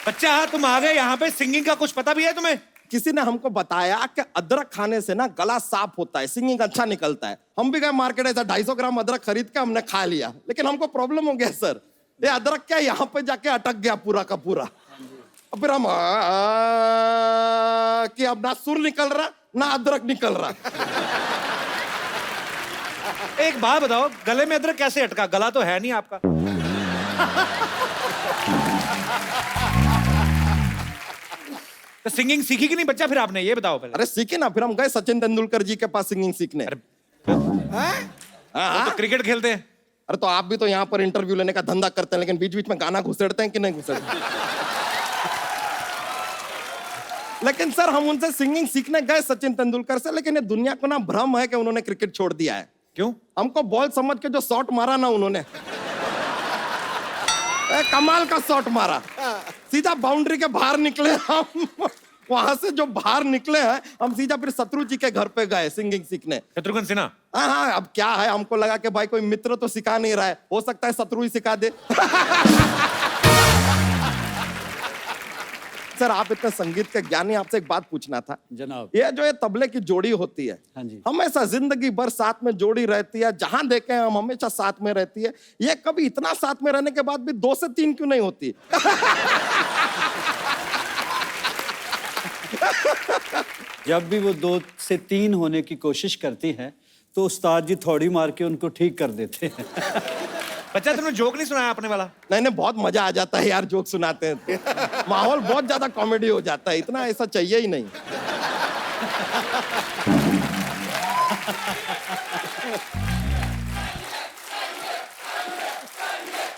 बच्चा तुम आ गए यहाँ पे, सिंगिंग का कुछ पता भी है तुम्हें? किसी ने हमको बताया कि अदरक खाने से ना गला साफ होता है, सिंगिंग अच्छा निकलता है। हम भी गए मार्केट, ऐसा 250 ग्राम अदरक खरीद के हमने खा लिया, लेकिन हमको प्रॉब्लम हो गया सर, ये अदरक क्या यहाँ पे जाके अटक गया पूरा का पूरा। अब फिर हम कि अब ना सुर निकल रहा ना अदरक निकल रहा। एक बात बताओ, गले में अदरक कैसे अटका? गला तो है नहीं आपका। तो सिंगिंग सीखी कि नहीं बच्चा फिर आपने, ये बताओ पहले। अरे सीखे ना, फिर हम गए सचिन तेंदुलकर जी के पास सिंगिंग सीखने। वो तो क्रिकेट खेलते हैं। अरे तो आप भी तो यहाँ पर इंटरव्यू लेने का धंधा करते हैं, लेकिन बीच बीच में गाना घुसेड़ते हैं कि नहीं घुसेड़ते? लेकिन सर हम उनसे सिंगिंग सीखने गए सचिन तेंदुलकर से, लेकिन ये दुनिया को ना भ्रम है कि उन्होंने क्रिकेट छोड़ दिया है। क्यों? हमको बॉल समझ के जो शॉट मारा ना उन्होंने, कमाल का शॉट मारा, सीधा बाउंड्री के बाहर निकले हम। वहां से जो बाहर निकले हैं हम सीधा फिर शत्रु जी के घर पे गए सिंगिंग सीखने। शत्रुघ्न सिन्हा? हाँ, अब क्या है, हमको लगा कि भाई कोई मित्र तो सिखा नहीं रहा है, हो सकता है शत्रु ही सिखा दे। सर आप इतने संगीत के ज्ञानी, आपसे एक बात पूछना था जनाब। ये जो ये तबले की जोड़ी होती है, हाँ जी। हमेशा जिंदगी भर साथ में जोड़ी रहती है, जहां देखे हम हमेशा साथ में रहती है, ये कभी इतना साथ में रहने के बाद भी 2 से 3 क्यों नहीं होती? जब भी वो 2 से 3 होने की कोशिश करती हैं तो उस्ताद जी थोड़ी मार के उनको ठीक कर देते हैं। बच्चा तुमने जोक नहीं सुनाया अपने वाला? नहीं नहीं, बहुत मजा आ जाता है यार जोक सुनाते हैं तो। माहौल बहुत ज्यादा कॉमेडी हो जाता है, इतना ऐसा चाहिए ही नहीं।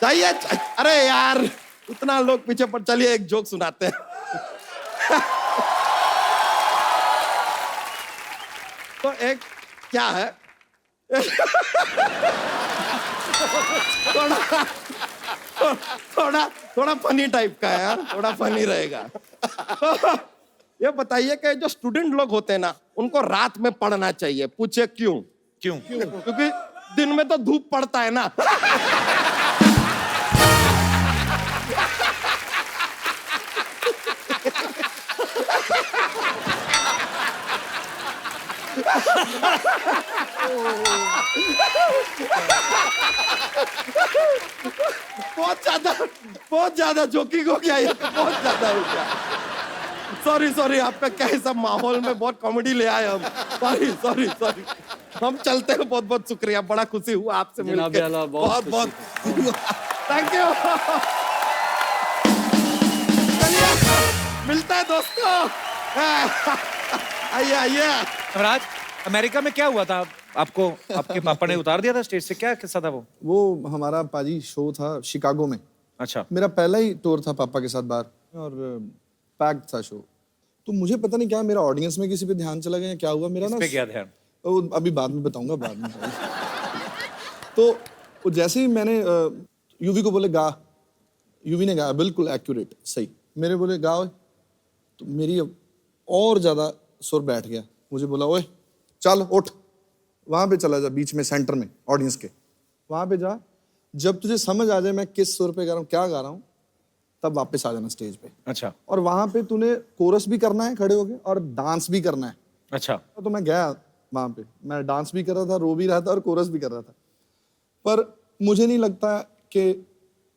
चाहिए, अरे यार इतना लोग पीछे पर, चलिए एक जोक सुनाते हैं। तो एक क्या है, थोड़ा फनी टाइप का है यार, थोड़ा फनी रहेगा। ये बताइए कि जो स्टूडेंट लोग होते हैं ना, उनको रात में पढ़ना चाहिए, पूछे क्यों? क्यों? क्योंकि दिन में तो धूप पड़ता है ना। बहुत ज्यादा जोकिंग हो गया ये, बहुत ज्यादा हो गया। सॉरी आपका क्या है, सब माहौल में बहुत कॉमेडी ले आए हम। सॉरी हम चलते हैं, बहुत बहुत शुक्रिया, बड़ा खुशी हुआ आपसे मिलकर, बहुत थैंक यू। चलिए मिलता है दोस्तों। आइए। राज, अमेरिका में क्या हुआ था आपको? आपके पापा ने उतार दिया था स्टेज से, क्या किस्सा था वो? वो हमारा पाजी शो था शिकागो में। अच्छा। मेरा पहला ही टूर था पापा के साथ बाहर, और पैक्ड था शो। तो मुझे पता नहीं क्या, मेरा ऑडियंस में किसी पे ध्यान चला गया, क्या हुआ मेरा ना, पे क्या ध्यान? वो अभी बाद में बताऊंगा, बाद में। तो वो जैसे ही मैंने यूवी को बोले गा, यूवी ने गाया बिल्कुल एक्यूरेट सही, मेरे बोले गाओ, तो मेरी और ज्यादा सुर बैठ गया। मुझे बोला ओए चल उठ, वहां पे चला जा, बीच में सेंटर में ऑडियंस के, वहां पे जा, जब तुझे समझ आ जाए मैं किस सुर पे गा रहा हूँ, क्या गा रहा हूँ, तब वापस आ जाना स्टेज पे। अच्छा। और वहां पे तूने कोरस भी करना है खड़े होके, और डांस भी करना है। अच्छा। तो मैं गया वहां पे, मैं डांस भी कर रहा था, रो भी रहा था, और कोरस भी कर रहा था। पर मुझे नहीं लगता कि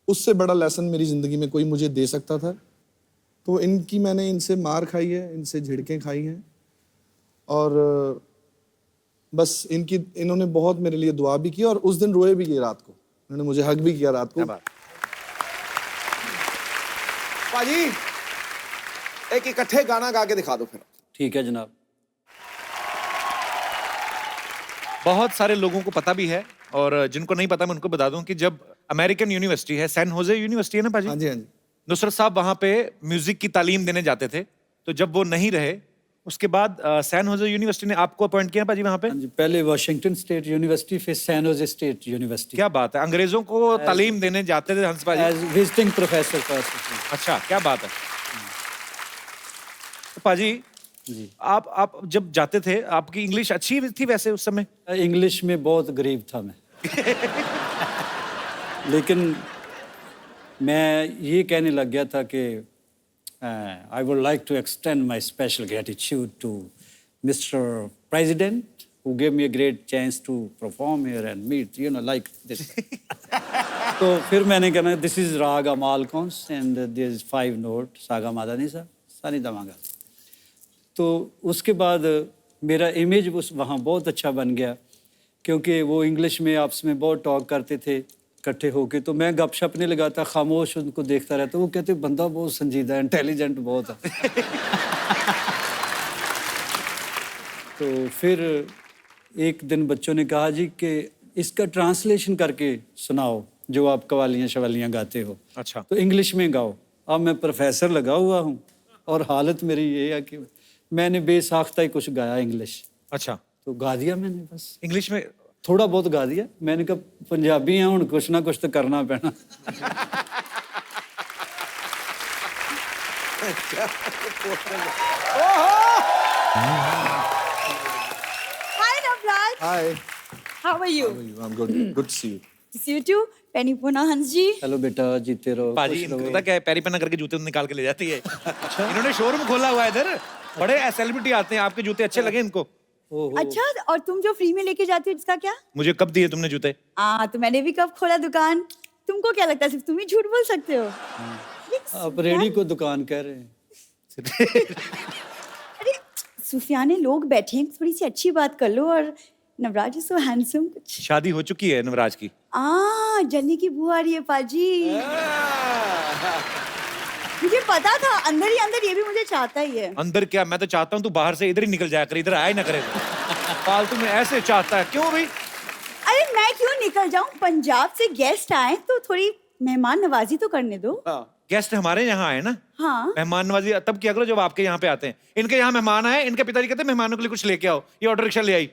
उससे बड़ा लेसन मेरी जिंदगी में कोई मुझे दे सकता था। तो मैंने इनसे मार खाई है, इनसे झिड़कें खाई हैं, और बस इन्होंने बहुत मेरे लिए दुआ भी की, और उस दिन रोए भी किए रात को, उन्होंने मुझे हक भी किया रात को। पाजी एक इकट्ठे गाना गा के दिखा दो फिर। ठीक है जनाब। बहुत सारे लोगों को पता भी है, और जिनको नहीं पता मैं उनको बता दूं कि जब अमेरिकन यूनिवर्सिटी है, सैन होजे यूनिवर्सिटी है ना पाजी? हाँ जी, हाँ जी। नुसरत साहब वहां पे म्यूजिक की तालीम देने जाते थे, तो जब वो नहीं रहे, उसके बाद सैन होजे यूनिवर्सिटी ने आपको अपॉइंट किया पाजी वहां पे? हाँ जी, पहले वाशिंगटन स्टेट यूनिवर्सिटी, फिर सैन होजे स्टेट यूनिवर्सिटी। क्या बात है, अंग्रेजों को तालीम देने जाते थे हंस पाजी? As visiting professor first. अच्छा, क्या बात है। तो पाजी जी, आप जब जाते थे, आपकी इंग्लिश अच्छी थी वैसे उस समय? इंग्लिश में बहुत गरीब था मैं। लेकिन मैं ये कहने लग गया था कि I would like to extend my special gratitude to Mr. President who gave me a great chance to perform here and meet, like this. तो फिर मैंने कहना, this is Rag Amal Kons and there is 5 notes, Saga Madani Sa, Sani Damaga. तो उसके बाद मेरा image वहाँ बहुत अच्छा बन गया, क्योंकि वो इंग्लिश में आपस में बहुत टॉक करते थे इकट्ठे होके, तो मैं गपशप नहीं लगाता, खामोश उनको देखता रहता। वो कहते बंदा बहुत संजीदा है, इंटेलिजेंट बहुत है। तो फिर एक दिन बच्चों ने कहा जी कि इसका ट्रांसलेशन करके सुनाओ जो आप कवालियाँ शवालियाँ गाते हो। अच्छा। तो इंग्लिश में गाओ। अब मैं प्रोफेसर लगा हुआ हूँ और हालत मेरी ये है कि मैंने बेसाख्ता ही कुछ गाया इंग्लिश। अच्छा। तो गा दिया मैंने बस। इंग्लिश में थोड़ा बहुत गा दिया। मैंने कहा पंजाबी हैं हुण कुछ ना कुछ तो करना पैना। Hi, Navraj. Hi How are you? I am good see you See you too. Penny Pona Hans ji. Hello बेटा, जीते रहो। पाजी खुश रहो। इनको पता क्या है, पैरी पन्ना करके जूते निकाल के ले जाती है। इन्होंने शोरूम खोला हुआ है इधर, बड़े सेलिब्रिटी आते हैं, आपके जूते अच्छे लगे इनको। ओहो। अच्छा, और तुम जो फ्री में लेके जाती हो जिसका क्या? मुझे कब दिए तुमने जूते? तो मैंने भी कब खोला दुकान। तुमको क्या लगता है सिर्फ तुम ही झूठ बोल सकते हो? आप रेडी को दुकान कह रहे हैं। अरे सुफियाने लोग बैठे हैं, थोड़ी सी अच्छी बात कर लो। और नवराज इज सो हैंडसम। कुछ शादी हो चुकी है नवराज की। जल्दी की बुआ आ रही है पाजी। मुझे पता था अंदर ही अंदर ये भी मुझे चाहता ही है। अंदर क्या, मैं तो चाहता हूँ तू बाहर से इधर ही निकल जाया कर, इधर आया ही ना करे। फालतू में ऐसे चाहता है क्यों भाई? अरे मैं क्यों निकल जाऊं? पंजाब से गेस्ट आए तो थोड़ी मेहमान नवाजी तो करने दो। गेस्ट हमारे यहाँ आए ना, हाँ। मेहमान नवाजी तब किया करो जब आपके यहाँ पे आते हैं। इनके यहाँ मेहमान आए, इनके पिताजी कहते हैं मेहमानों के लिए कुछ लेके आओ, ये ऑटो रिक्शा ले आई।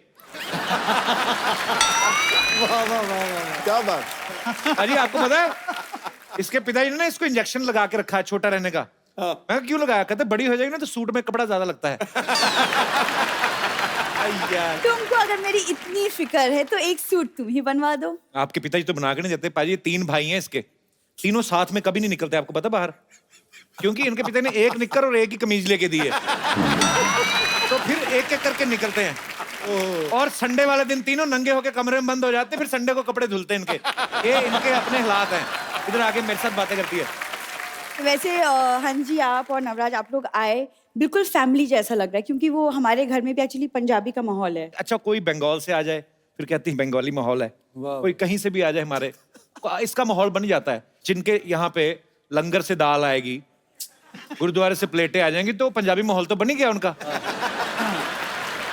क्या बात। अजी आपको पता है इसके पिताजी ने ना इसको इंजेक्शन लगा के रखा है छोटा रहने का। मैं कहा, क्यों लगाया? कहते बड़ी हो जाएगी ना तो सूट में कपड़ा ज्यादा लगता है। तुमको अगर मेरी इतनी फिक्र है तो एक सूट तुम ही बनवा दो। आपके पिताजी तो बना के नहीं देते पाजी। 3 भाई हैं इसके, तीनों साथ में कभी नहीं निकलते, आपको पता बाहर, क्योंकि इनके पिता ने एक निक्कर और एक ही कमीज लेके दी है। तो फिर एक एक करके निकलते हैं। और संडे वाले दिन तीनों नंगे होके कमरे में बंद हो जाते, फिर संडे को कपड़े धुलते हैं इनके। ये इनके अपने हालात हैं। इधर आके मेरे साथ बातें करती है। वैसे हंस जी, आप और नवराज आप लोग आए, बिल्कुल फैमिली जैसा लग रहा है, क्योंकि वो हमारे घर में भी एक्चुअली पंजाबी का माहौल है। अच्छा, कोई बंगाल से आ जाए फिर कहती है बंगाली माहौल है, कोई कहीं से भी आ जाए हमारे, इसका माहौल बन जाता है। जिनके यहाँ पे लंगर से दाल आएगी, गुरुद्वारे से प्लेटें आ जाएंगी, तो पंजाबी माहौल तो बन ही गया उनका।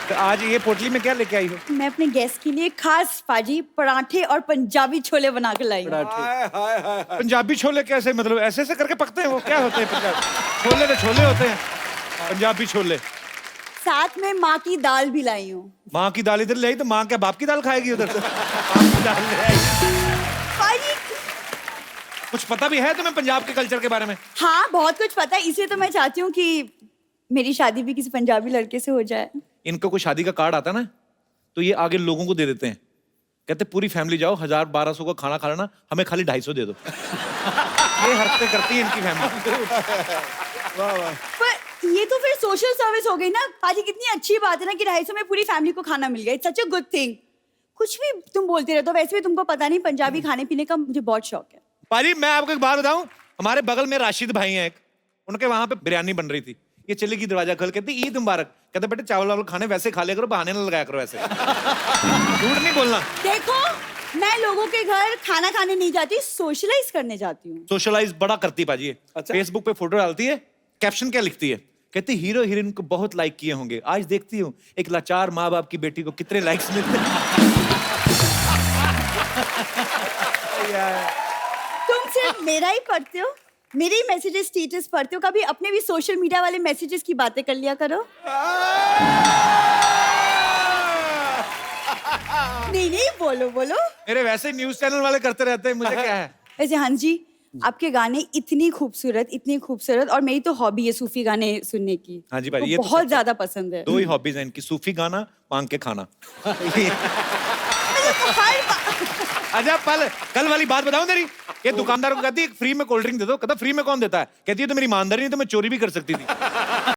तो आज ये पोटली में क्या लेके आई हो? मैं अपने गेस्ट के लिए खास पाजी पराठे और पंजाबी छोले बना के लाई हूँ। पंजाबी छोले कैसे, मतलब ऐसे ऐसे करके पकते हैं? वो क्या होते हैं पंजाबी छोले? तो छोले होते हैं पंजाबी छोले। साथ में माँ की दाल भी लाई हूँ। माँ की दाल इधर ले आई तो माँ क्या बाप की दाल खाएगी उधर? बाप की दाल ले आई। पाजी कुछ पता भी है तुम्हें पंजाब के कल्चर के बारे में? हाँ, बहुत कुछ पता है, इसलिए तो मैं चाहती हूँ कि मेरी शादी भी किसी पंजाबी लड़के से हो जाए। इनको कोई शादी का कार्ड आता ना तो ये आगे लोगों को दे देते हैं, कहते पूरी फैमिली जाओ, 1000-1200 का खाना खा लेना, हमें खाली 250 दे दो। ये हरकतें करती है इनकी फैमिली। पर ये तो फिर सोशल सर्विस हो गई ना पाजी। कितनी अच्छी बात है ना कि 250 में पूरी फैमिली को खाना मिल गया। It's such a good thing. कुछ भी तुम बोलते रहते हो, वैसे भी तुमको पता नहीं पंजाबी खाने पीने का मुझे बहुत शौक है। पाजी मैं आपको एक बात बताऊं, हमारे बगल में राशिद भाई हैं एक, उनके वहां पे बिरयानी बन रही थी। ये चली गई दरवाजा खोल, कहती ईद मुबारक। कहते बेटे चावल वावल खाने वैसे खा लिया करो, बहाने ना लगाया करो ऐसे। झूठ नहीं बोलना। देखो, मैं लोगों के घर खाना खाने नहीं जाती, सोशलाइज करने जाती हूँ। सोशलाइज बड़ा करती पाजी है। फेसबुक पे फोटो डालती है, कैप्शन क्या लिखती है? कहती हीरो हीरोइन को बहुत लाइक किए होंगे, आज देखती हूँ एक लाचार माँ बाप की बेटी को कितने लाइक्स मिलते हैं। तुम सिर्फ मेरा ही पढ़ते हो, मेरे ही मैसेजेस स्टेटस पढ़ते हो, कभी अपने भी सोशल मीडिया वाले मैसेजेस की बातें कर लिया करो। नहीं नहीं, बोलो बोलो। मेरे वैसे न्यूज चैनल वाले करते रहते हैं, मुझे क्या है। वैसे हंस जी, आपके गाने इतनी खूबसूरत, और मेरी तो हॉबी है सूफी गाने सुनने की। हाँ जी भाई, वो ये तो बहुत सच है। ज्यादा पसंद है। 2 ही हॉबीज हैं इनकी, सूफी गाना, मांग के खाना। अच्छा कल वाली बात बताऊं तेरी, ये दुकानदार को कहती है फ्री में कोल्ड ड्रिंक दे दो, कहता फ्री में कौन देता है? कहती है तो मेरी ईमानदारी नहीं तो मैं चोरी भी कर सकती थी।